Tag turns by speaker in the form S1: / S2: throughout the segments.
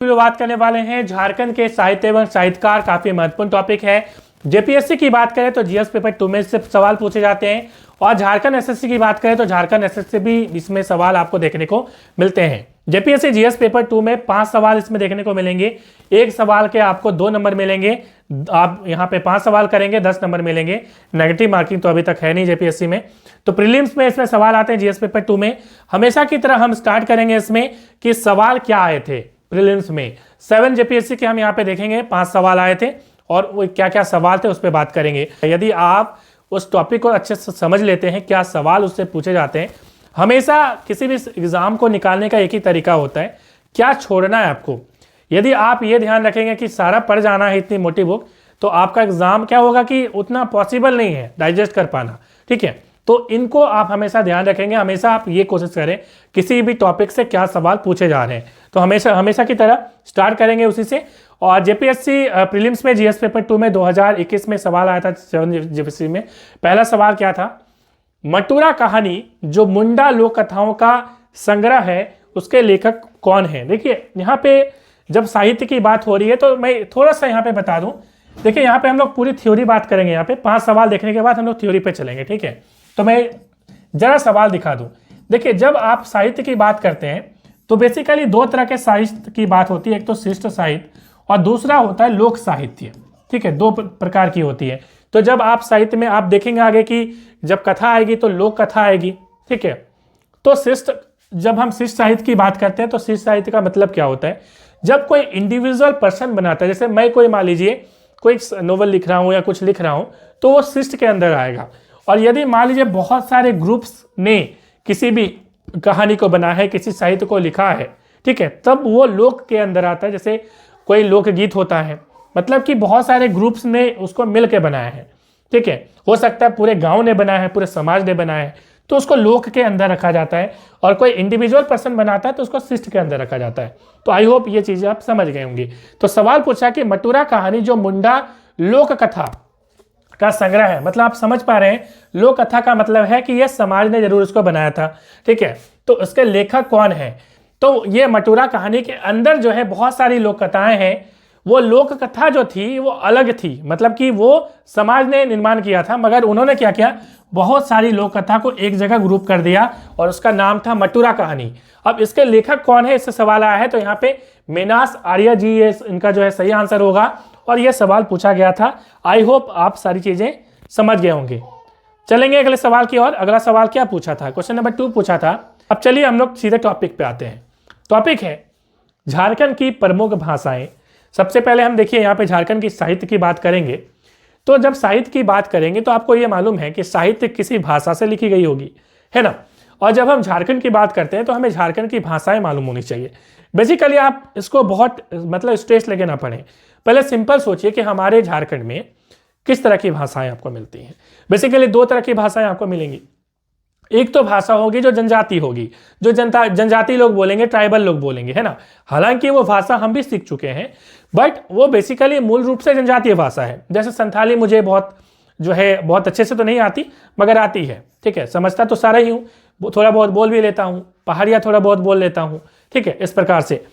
S1: फिर बात करने वाले हैं झारखंड के साहित्य एवं साहित्यकार, काफी महत्वपूर्ण टॉपिक है। जेपीएससी की बात करें तो जीएस पेपर 2 में से सवाल पूछे जाते हैं, और झारखंड एसएससी की बात करें तो झारखंड एसएससी भी इसमें सवाल आपको देखने को मिलते हैं। जेपीएससी जीएस पेपर 2 में 5 सवाल इसमें देखने को मिलेंगे। एक सवाल के आपको 2 नंबर मिलेंगे, आप यहाँ पे 5 सवाल करेंगे 10 नंबर मिलेंगे। नेगेटिव मार्किंग तो अभी तक है नहीं जेपीएससी में। तो प्रीलिम्स में इसमें सवाल आते हैं जीएस पेपर 2 में। हमेशा की तरह हम स्टार्ट करेंगे इसमें कि सवाल क्या आए थे प्रीलिम्स में। 7 जेपीएससी के हम यहाँ पे देखेंगे 5 सवाल आए थे, और वो क्या क्या सवाल थे उस पर बात करेंगे। यदि आप उस टॉपिक को अच्छे से समझ लेते हैं, क्या सवाल उससे पूछे जाते हैं। हमेशा किसी भी एग्जाम को निकालने का एक ही तरीका होता है, क्या छोड़ना है आपको। यदि आप ये ध्यान रखेंगे कि सारा पढ़ जाना है इतनी मोटी बुक, तो आपका एग्जाम क्या होगा कि उतना पॉसिबल नहीं है डाइजेस्ट कर पाना। ठीक है, तो इनको आप हमेशा ध्यान रखेंगे। हमेशा आप ये कोशिश करें किसी भी टॉपिक से क्या सवाल पूछे जा रहे हैं, तो हमेशा की तरह स्टार्ट करेंगे उसी से। और जेपीएससी प्रीलिम्स में जीएस पेपर 2 में 2021 में सवाल आया था 7 जेपीएससी में। पहला सवाल क्या था, मटुरा कहानी जो मुंडा लोक कथाओं का संग्रह है उसके लेखक कौन है। देखिए यहाँ पे जब साहित्य की बात हो रही है तो मैं थोड़ा सा यहाँ पे बता दूं। देखिए यहाँ पे हम लोग पूरी थ्योरी बात करेंगे। यहाँ पे 5 सवाल देखने के बाद हम लोग थ्योरी पे चलेंगे। ठीक है, तो मैं जरा सवाल दिखा दूं। देखिए जब आप साहित्य की बात करते हैं तो बेसिकली 2 तरह के साहित्य की बात होती है, एक तो शिष्ट साहित्य और दूसरा होता है लोक साहित्य। ठीक है, 2 प्रकार की होती है। तो जब आप साहित्य में आप देखेंगे आगे कि जब कथा आएगी तो लोक कथा आएगी। ठीक है, तो शिष्ट, जब हम शिष्ट साहित्य की बात करते हैं तो शिष्ट साहित्य का मतलब क्या होता है, जब कोई इंडिविजुअल पर्सन बनाता है, जैसे मैं कोई मान लीजिए कोई नोवेल लिख रहा हूँ या कुछ लिख रहा हूँ, तो वो शिष्ट के अंदर आएगा। और यदि मान लीजिए बहुत सारे ग्रुप्स ने किसी भी कहानी को बना है, किसी साहित्य को लिखा है, ठीक है, तब वो लोक के अंदर आता है। जैसे कोई लोकगीत होता है, मतलब कि बहुत सारे ग्रुप्स ने उसको मिल के बनाया है। ठीक है, हो सकता है पूरे गांव ने बनाया है, पूरे समाज ने बनाया है, तो उसको लोक के अंदर रखा जाता है। और कोई इंडिविजुअल पर्सन बनाता है तो उसको शिष्ट के अंदर रखा जाता है। तो आई होप ये चीजें आप समझ गए होंगी। तो सवाल पूछा कि मटुरा कहानी जो मुंडा लोक कथा का संग्रह है, मतलब आप समझ पा रहे हैं लोक कथा का मतलब है कि यह समाज ने जरूर इसको बनाया था। ठीक है, तो उसके लेखक कौन है, तो ये मटुरा कहानी के अंदर जो है बहुत सारी लोक कथाएं हैं। वो लोक कथा जो थी वो अलग थी, मतलब कि वो समाज ने निर्माण किया था, मगर उन्होंने क्या किया, बहुत सारी लोक कथा को एक जगह ग्रुप कर दिया और उसका नाम था मटुरा कहानी। अब इसके लेखक कौन है, इससे सवाल आया है, तो यहाँ पे मीनास आर्य जी ये इनका जो है सही आंसर होगा, और यह सवाल पूछा गया था। आई होप आप सारी चीजें समझ गए होंगे। चलेंगे अगले सवाल की ओर। अगला सवाल क्या पूछा था, क्वेश्चन नंबर 2 पूछा था। अब चलिए हम लोग सीधे टॉपिक पे आते हैं। टॉपिक है झारखंड की प्रमुख भाषाएं। सबसे पहले हम देखिए यहाँ पे झारखंड की साहित्य की बात करेंगे। तो जब साहित्य की बात करेंगे तो आपको ये मालूम है कि साहित्य किसी भाषा से लिखी गई होगी, है ना। और जब हम झारखंड की बात करते हैं तो हमें झारखंड की भाषाएं मालूम होनी चाहिए। बेसिकली आप इसको बहुत मतलब स्ट्रेस लेके ना पढ़ें। पहले सिंपल सोचिए कि हमारे झारखंड में किस तरह की भाषाएं आपको मिलती हैं। बेसिकली 2 तरह की भाषाएं आपको मिलेंगी। एक तो भाषा होगी जो जनजाति होगी, जो जनजाति लोग बोलेंगे, ट्राइबल लोग बोलेंगे, है ना। हालांकि वो भाषा हम भी सीख चुके हैं, बट वो बेसिकली मूल रूप से जनजातीय भाषा है। जैसे संथाली मुझे बहुत जो है बहुत अच्छे से तो नहीं आती, मगर आती है। ठीक है, समझता तो सारा ही हूँ, थोड़ा बहुत बोल भी लेता हूँ, पहाड़िया थोड़ा बहुत बोल लेता हूँ। ठीक है, इस प्रकार से।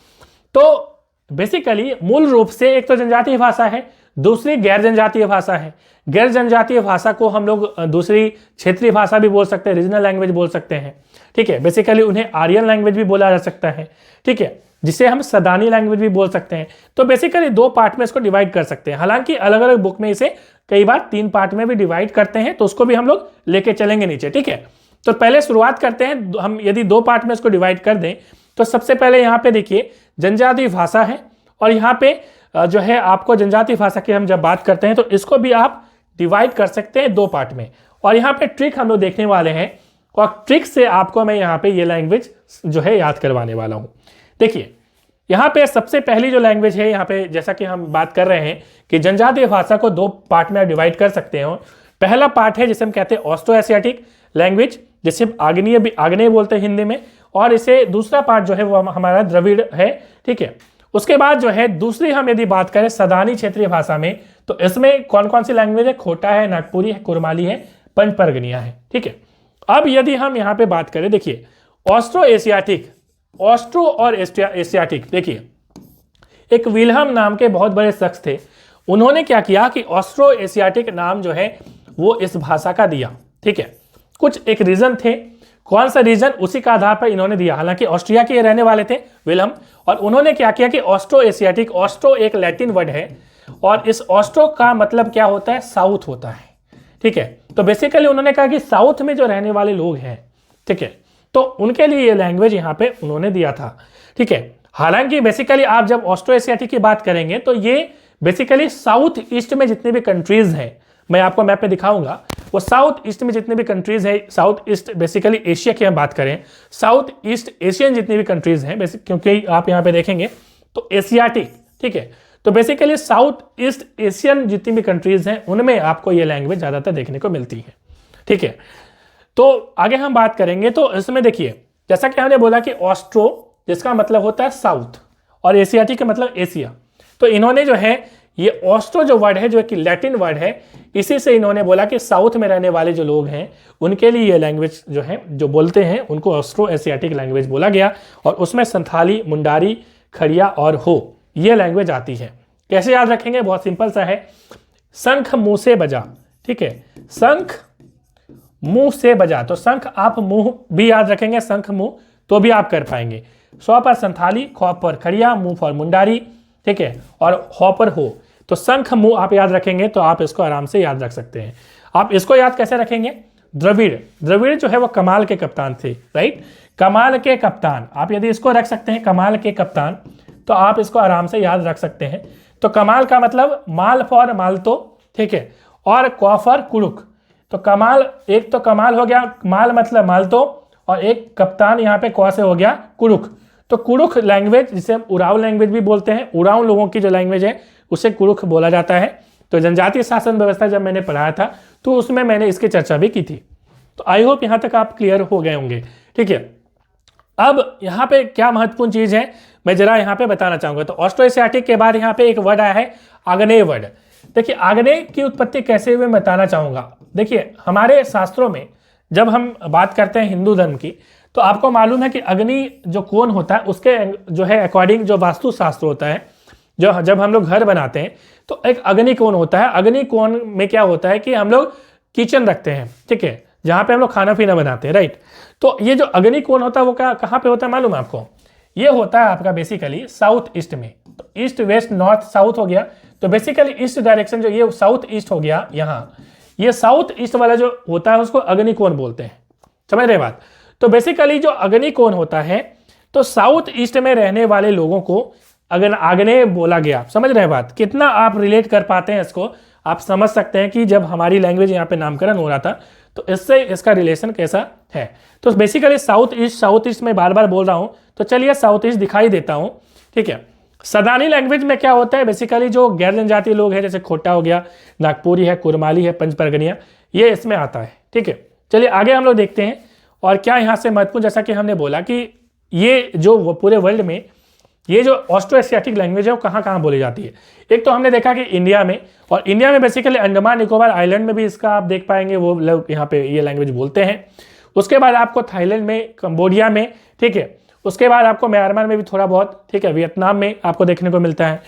S1: तो बेसिकली मूल रूप से एक तो जनजातीय भाषा है, दूसरी गैर जनजातीय भाषा है। गैर जनजातीय भाषा को हम लोग दूसरी क्षेत्रीय भाषा भी बोल सकते हैं, रीजनल लैंग्वेज बोल सकते हैं। ठीक है, बेसिकली उन्हें आर्यन लैंग्वेज भी बोला जा सकता है। ठीक है, जिसे हम सदानी लैंग्वेज भी बोल सकते हैं। तो बेसिकली 2 पार्ट में इसको डिवाइड कर सकते हैं। हालांकि अलग अलग बुक में इसे कई बार 3 पार्ट में भी डिवाइड करते हैं, तो उसको भी हम लोग लेके चलेंगे नीचे। ठीक है, तो पहले शुरुआत करते हैं। हम यदि 2 पार्ट में इसको डिवाइड कर दें तो सबसे पहले यहाँ पे देखिए जनजातीय भाषा है, और यहाँ पे जो है आपको जनजातीय भाषा की हम जब बात करते हैं तो इसको भी आप डिवाइड कर सकते हैं 2 पार्ट में। और यहाँ पे ट्रिक हम लोग देखने वाले हैं, और ट्रिक से आपको मैं यहाँ पे ये लैंग्वेज जो है याद करवाने वाला हूँ। देखिए यहाँ पे सबसे पहली जो लैंग्वेज है, यहाँ पे जैसा कि हम बात कर रहे हैं कि जनजातीय भाषा को 2 पार्ट में डिवाइड कर सकते हैं। पहला पार्ट है जिसे हम कहते हैं ऑस्ट्रो एशियाटिक लैंग्वेज, जिसे आग्नेय बोलते हैं हिंदी में, और इसे दूसरा पार्ट जो है वो हमारा द्रविड़ है। ठीक है, उसके बाद जो है दूसरी हम यदि बात करें सदानी क्षेत्रीय भाषा में, तो इसमें कौन कौन सी लैंग्वेज है, खोटा है, नागपुरी है, कुरमाली है, पंचपरगनिया है। ठीक है, अब यदि हम यहाँ पे बात करें, देखिए ऑस्ट्रो एशियाटिक, ऑस्ट्रो और एशियाटिक, देखिए एक विल्हम नाम के बहुत बड़े शख्स थे, उन्होंने क्या किया कि ऑस्ट्रो एशियाटिक नाम जो है वो इस भाषा का दिया। ठीक है, कुछ एक रीजन थे, कौन सा रीजन, उसी का आधार पर इन्होंने दिया। हालांकि ऑस्ट्रिया के रहने वाले थे विल्हम, और उन्होंने क्या किया कि ऑस्ट्रो एशियाटिक, ऑस्ट्रो एक लैटिन वर्ड है और इस ऑस्ट्रो का मतलब क्या होता है, साउथ होता है। ठीक है, तो बेसिकली उन्होंने कहा कि साउथ में जो रहने वाले लोग हैं, ठीक है, तो उनके लिए ये लैंग्वेज यहाँ पे उन्होंने दिया था। ठीक है, हालांकि बेसिकली आप जब ऑस्ट्रो एशियाटिक की बात करेंगे तो ये बेसिकली साउथ ईस्ट में जितने भी कंट्रीज हैं, मैं आपको मैप में दिखाऊंगा, वो साउथ ईस्ट में जितने भी कंट्रीज है, साउथ ईस्ट बेसिकली एशिया की हम बात करें, साउथ ईस्ट एशियन जितनी भी कंट्रीज हैं क्योंकि आप यहाँ पे देखेंगे तो एशियाटिक, ठीक है, तो बेसिकली साउथ ईस्ट एशियन जितनी भी कंट्रीज हैं उनमें आपको ये लैंग्वेज ज़्यादातर देखने को मिलती है। ठीक है, तो आगे हम बात करेंगे तो इसमें देखिए, जैसा कि हमने बोला कि ऑस्ट्रो जिसका मतलब होता है साउथ और एशियाटिक का मतलब एशिया, तो इन्होंने जो है ये ऑस्ट्रो जो वर्ड है जो कि लैटिन वर्ड है, इसी से इन्होंने बोला कि साउथ में रहने वाले जो लोग हैं उनके लिए ये लैंग्वेज जो है जो बोलते हैं उनको ऑस्ट्रो एशियाटिक लैंग्वेज बोला गया, और उसमें संथाली, मुंडारी, खड़िया और हो ये लैंग्वेज आती है। कैसे याद रखेंगे, बहुत सिंपल सा है, शंख मुंह से बजा। ठीक है, शंख मुंह से बजा, तो शंख आप मुंह भी याद रखेंगे, शंख मुंह तो भी आप कर पाएंगे। सौ पर संथाली, खौ पर खड़िया, मुंह पर मुंडारी, ठीक है, और हौ पर हो, तो शंख मुंह आप याद रखेंगे तो आप इसको आराम से याद रख सकते हैं। आप इसको याद कैसे रखेंगे, द्रविड़, द्रविड़ जो है वो कमाल के कप्तान थे, राइट, कमाल के कप्तान, आप यदि इसको रख सकते हैं कमाल के कप्तान तो आप इसको आराम से याद रख सकते हैं। तो कमाल का मतलब माल फॉर मालतो, ठीक है, और कॉफर कुरुक, तो कमाल, एक तो कमाल हो गया, माल मतलब मालतो, और एक कप्तान यहाँ पे कौ से हो गया कुरुक। तो कुरुख लैंग्वेज जिसे हम उराव लैंग्वेज भी बोलते हैं, उराव लोगों की जो लैंग्वेज है उसे कुरुख बोला जाता है। तो जनजातीय शासन व्यवस्था जब मैंने पढ़ाया था तो उसमें मैंने इसकी चर्चा भी की थी। तो आई होप यहाँ तक आप क्लियर हो गए होंगे। ठीक है, अब यहाँ पे क्या महत्वपूर्ण चीज है मैं जरा यहाँ पे बताना चाहूंगा। तो ऑस्ट्रो एशियाटिक के बाद यहाँ पे एक वर्ड आया है आग्नेय वर्ड। देखिए आग्नेय की उत्पत्ति कैसे हुई मैं बताना चाहूंगा। देखिए हमारे शास्त्रों में जब हम बात करते हैं हिंदू धर्म की, तो आपको मालूम है कि अग्नि जो कोण होता है उसके जो है अकॉर्डिंग जो वास्तु शास्त्र होता है, जो जब हम लोग घर बनाते हैं तो एक अग्नि कोण होता है। अग्नि कोण में क्या होता है कि हम लोग किचन रखते हैं, ठीक है, जहाँ पे हम लोग खाना पीना बनाते हैं, राइट। तो ये जो अग्नि कोण होता है वो क्या कहाँ पे होता है मालूम है आपको, ये होता है आपका बेसिकली साउथ ईस्ट में। तो ईस्ट वेस्ट नॉर्थ साउथ हो गया, तो बेसिकली ईस्ट डायरेक्शन जो ये साउथ ईस्ट हो गया, यहाँ ये साउथ ईस्ट वाला जो होता है उसको अग्नि कोण बोलते हैं, समझ रहे बात। तो बेसिकली जो अग्नि कोण होता है तो साउथ ईस्ट में रहने वाले लोगों को अगर आग्नेय बोला गया, समझ रहे बात, कितना आप रिलेट कर पाते हैं इसको, आप समझ सकते हैं कि जब हमारी लैंग्वेज यहाँ पे नामकरण हो रहा था तो इससे इसका रिलेशन कैसा है। तो बेसिकली साउथ ईस्ट में बार बार बोल रहा हूँ, तो चलिए साउथ ईस्ट दिखाई देता हूँ। ठीक है, सदानी लैंग्वेज में क्या होता है, बेसिकली जो गैर जनजातीय लोग हैं जैसे खोटा हो गया, नागपुरी है, कुरमाली है, पंच परगनिया, ये इसमें आता है। ठीक है, चलिए आगे हम लोग देखते हैं और क्या यहाँ से महत्वपूर्ण, जैसा कि हमने बोला कि ये जो पूरे वर्ल्ड में ये जो ऑस्ट्रो एशियाटिक लैंग्वेज है वो कहाँ कहाँ बोली जाती है। एक तो हमने देखा कि इंडिया में, और इंडिया में बेसिकली अंडमान निकोबार आइलैंड में भी इसका आप देख पाएंगे वो लोग यहाँ पे ये लैंग्वेज बोलते हैं। उसके बाद आपको थाईलैंड में, कंबोडिया में, ठीक है, उसके बाद आपको म्यांमार में भी थोड़ा बहुत, ठीक है, वियतनाम में आपको देखने को मिलता है।